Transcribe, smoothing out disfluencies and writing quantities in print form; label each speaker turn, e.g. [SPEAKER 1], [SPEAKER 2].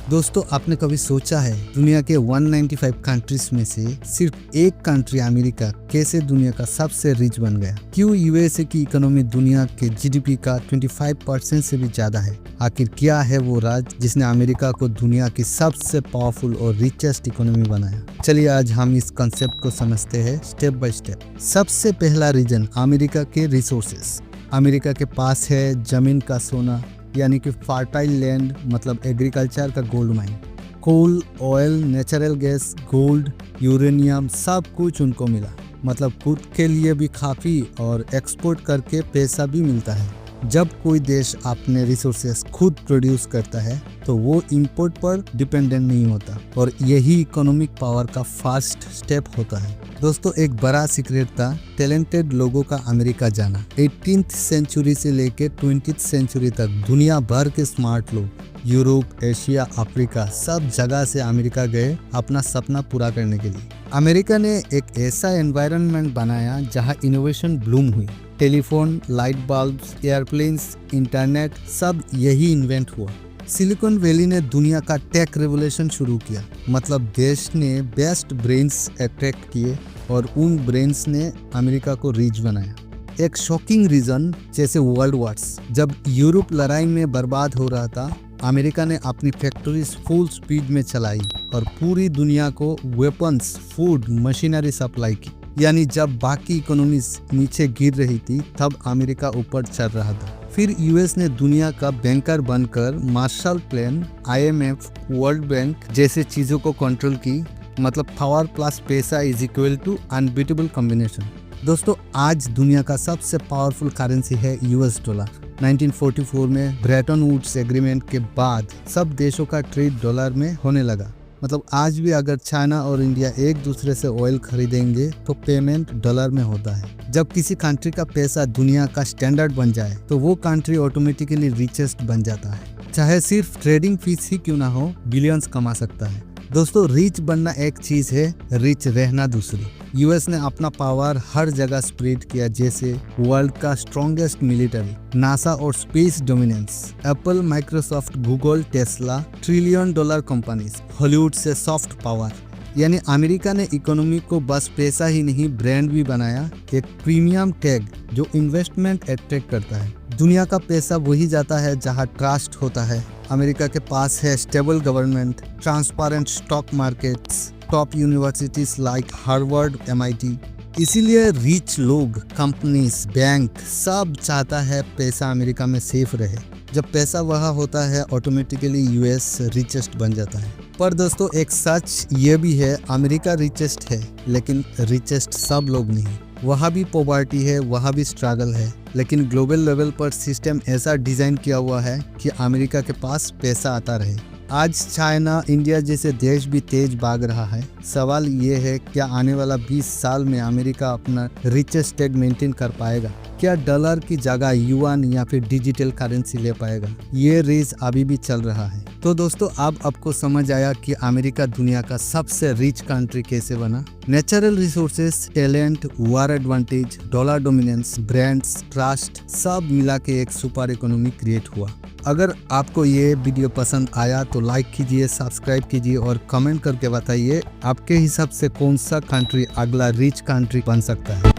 [SPEAKER 1] दोस्तों, आपने कभी सोचा है दुनिया के 195 कंट्रीज में से सिर्फ एक कंट्री अमेरिका कैसे दुनिया का सबसे रिच बन गया? क्यों यूएसए की इकोनॉमी दुनिया के जीडीपी का 25% से भी ज्यादा है? आखिर क्या है वो राज जिसने अमेरिका को दुनिया की सबसे पावरफुल और रिचेस्ट इकोनॉमी बनाया? चलिए आज हम इस कंसेप्ट को समझते हैं स्टेप बाय स्टेप। सबसे पहला रीजन अमेरिका के रिसोर्सेस। अमेरिका के पास है जमीन का सोना, यानी कि फर्टाइल लैंड, मतलब एग्रीकल्चर का gold mine. Coal, oil, natural gas, gold, uranium, सब कुछ उनको मिला। मतलब खुद के लिए भी काफ़ी और एक्सपोर्ट करके पैसा भी मिलता है। जब कोई देश अपने रिसोर्सेस खुद प्रोड्यूस करता है तो वो इंपोर्ट पर डिपेंडेंट नहीं होता, और यही इकोनॉमिक पावर का फर्स्ट स्टेप होता है। दोस्तों, एक बड़ा सीक्रेट था टैलेंटेड लोगों का अमेरिका जाना। 18th सेंचुरी से लेकर 20th सेंचुरी तक दुनिया भर के स्मार्ट लोग यूरोप, एशिया, अफ्रीका सब जगह से अमेरिका गए अपना सपना पूरा करने के लिए। अमेरिका ने एक ऐसा एनवायरनमेंट बनाया जहां इनोवेशन ब्लूम हुई। Telephone, light bulbs, airplanes, internet, सब यही इन्वेंट हुआ। सिलिकॉन वैली ने दुनिया का टेक रेवोल्यूशन शुरू किया। मतलब देश ने बेस्ट ब्रेन्स अट्रैक्ट किए और उन ब्रेन्स ने अमेरिका को रिच बनाया। एक शॉकिंग रीजन जैसे वर्ल्ड वॉर्स, जब यूरोप लड़ाई में बर्बाद हो रहा था, अमेरिका ने अपनी फैक्ट्रीज फुल स्पीड में चलाई और पूरी दुनिया को वेपन्स, फूड, मशीनरी सप्लाई की। यानी जब बाकी इकोनॉमीज नीचे गिर रही थी तब अमेरिका ऊपर चढ़ रहा था। फिर यूएस ने दुनिया का बैंकर बनकर Marshall plan, IMF, world bank जैसे चीजों को कंट्रोल की। मतलब पावर प्लस पैसा is equal to unbeatable combination. दोस्तों, आज दुनिया का सबसे पावरफुल करेंसी है US डॉलर। 1944 में ब्रेटन वुड्स एग्रीमेंट के बाद सब देशों का ट्रेड डॉलर में होने लगा। मतलब आज भी अगर चाइना और इंडिया एक दूसरे से ऑयल खरीदेंगे तो पेमेंट डॉलर में होता है। जब किसी कंट्री का पैसा दुनिया का स्टैंडर्ड बन जाए तो वो कंट्री ऑटोमेटिकली रिचेस्ट बन जाता है। चाहे सिर्फ ट्रेडिंग फीस ही क्यों ना हो, बिलियंस कमा सकता है। दोस्तों, रिच बनना एक चीज है, रिच रहना दूसरी। यूएस ने अपना पावर हर जगह स्प्रेड किया, जैसे वर्ल्ड का स्ट्रॉन्गेस्ट मिलिट्री, नासा और space dominance, Apple, Microsoft, Google, Tesla, $1 trillion companies, Hollywood से सॉफ्ट पावर। यानी अमेरिका ने इकोनॉमी को बस पैसा ही नहीं, ब्रांड भी बनाया, एक प्रीमियम टैग जो इन्वेस्टमेंट अट्रैक्ट करता है। दुनिया का पैसा वही जाता है जहां ट्रस्ट होता है। अमेरिका के पास है stable government, transparent stock markets, top universities like Harvard, MIT। इसीलिए रिच लोग, कंपनीज, बैंक सब चाहता है पैसा अमेरिका में सेफ रहे। जब पैसा वहाँ होता है ऑटोमेटिकली US रिचेस्ट बन जाता है। पर दोस्तों, एक सच ये भी है, अमेरिका रिचेस्ट है लेकिन रिचेस्ट सब लोग नहीं। वहाँ भी पॉवर्टी है, वहाँ भी स्ट्रगल है, लेकिन ग्लोबल लेवल पर सिस्टम ऐसा डिजाइन किया हुआ है कि अमेरिका के पास पैसा आता रहे। आज चाइना, इंडिया जैसे देश भी तेज भाग रहा है। सवाल ये है, क्या आने वाला 20 साल में अमेरिका अपना रिचेस्ट टैग मेंटेन कर पाएगा? क्या डॉलर की जगह युआन या फिर डिजिटल करेंसी ले पाएगा? ये रेस अभी भी चल रहा है। तो दोस्तों, अब आपको समझ आया कि अमेरिका दुनिया का सबसे रिच कंट्री कैसे बना। Natural resources, talent, war advantage, dollar dominance, brands, trust सब मिला के एक सुपर इकोनॉमी क्रिएट हुआ। अगर आपको ये वीडियो पसंद आया तो लाइक कीजिए, सब्सक्राइब कीजिए और कमेंट करके बताइए आपके हिसाब से कौन सा कंट्री अगला रिच कंट्री बन सकता है।